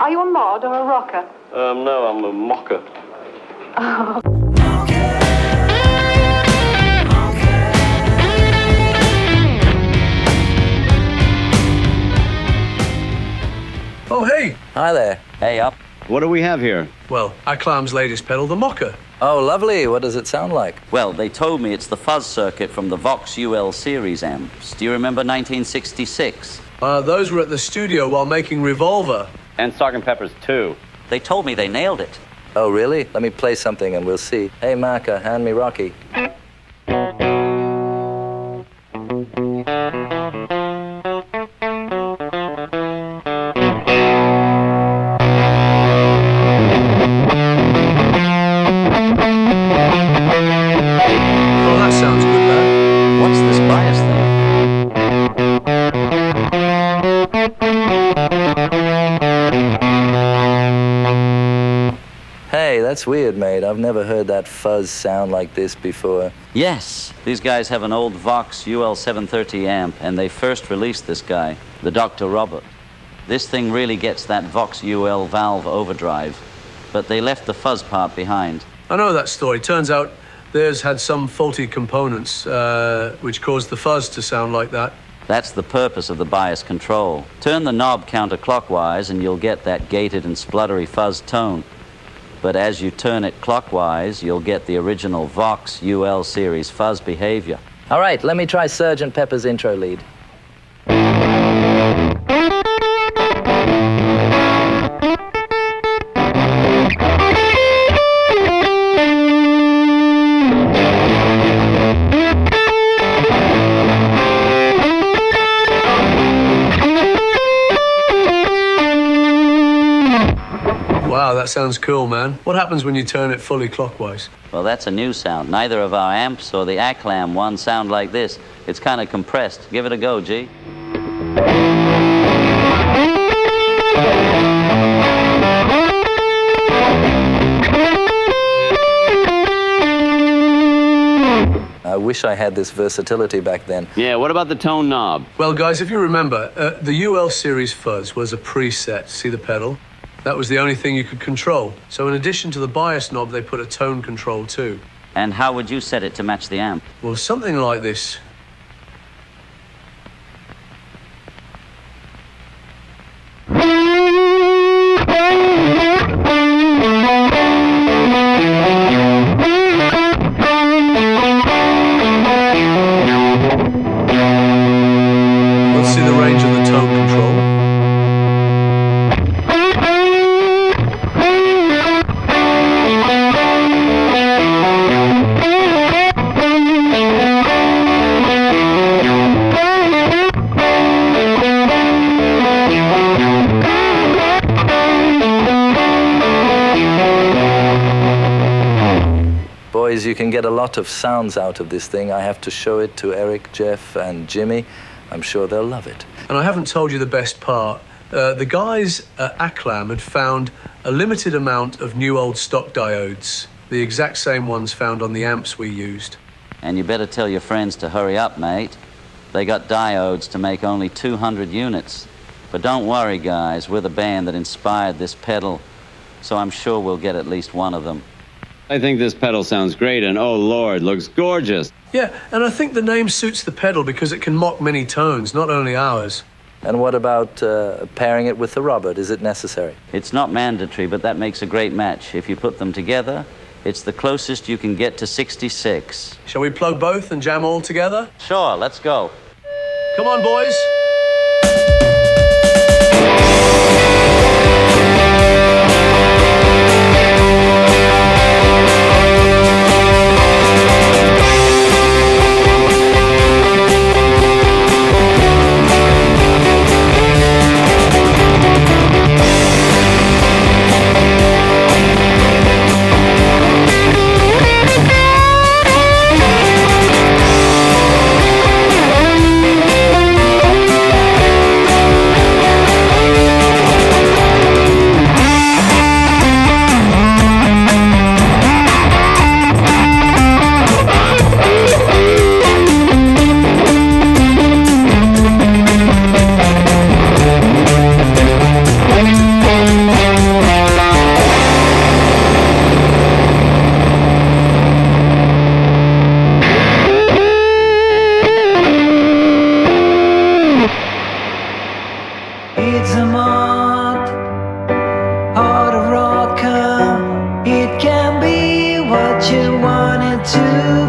Are you a mod or a rocker? No, I'm a mocker. Oh. Oh, hey. Hi there. Hey, up. What do we have here? Well, Aclam's latest pedal, the MOCKER. Oh, lovely. What does it sound like? Well, they told me it's the fuzz circuit from the Vox UL series amps. Do you remember 1966? Those were at the studio while making Revolver. And Sgt. Pepper's too. They told me they nailed it. Oh, really? Let me play something and we'll see. Hey, Marker, hand me Rocky. Oh, that sounds good, man. What's this bias thing? Hey, that's weird, mate. I've never heard that fuzz sound like this before. Yes, these guys have an old Vox UL730 amp, and they first released this guy, the Dr. Robert. This thing really gets that Vox UL valve overdrive, but they left the fuzz part behind. I know that story. Turns out theirs had some faulty components, which caused the fuzz to sound like that. That's the purpose of the bias control. Turn the knob counterclockwise and you'll get that gated and spluttery fuzz tone. But as you turn it clockwise, you'll get the original Vox UL series fuzz behavior. All right, let me try Sgt. Pepper's intro lead. Wow, that sounds cool, man. What happens when you turn it fully clockwise? Well, that's a new sound. Neither of our amps or the Aclam one sound like this. It's kind of compressed. Give it a go, G. I wish I had this versatility back then. Yeah, what about the tone knob? Well, guys, if you remember, the UL series fuzz was a preset. See the pedal? That was the only thing you could control. So in addition to the bias knob, they put a tone control too. And how would you set it to match the amp? Well, something like this. We'll see the range of the tone control. Boys, you can get a lot of sounds out of this thing. I have to show it to Eric, Jeff, and Jimmy. I'm sure they'll love it. And I haven't told you the best part. The guys at Aclam had found a limited amount of new old stock diodes, the exact same ones found on the amps we used. And you better tell your friends to hurry up, mate. They got diodes to make only 200 units. But don't worry, guys. We're the band that inspired this pedal, so I'm sure we'll get at least one of them. I think this pedal sounds great, and oh Lord, looks gorgeous. Yeah, and I think the name suits the pedal because it can mock many tones, not only ours. And what about pairing it with the Robert? Is it necessary? It's not mandatory, but that makes a great match. If you put them together, it's the closest you can get to 66. Shall we plug both and jam all together? Sure, let's go. Come on, boys. what you wanted to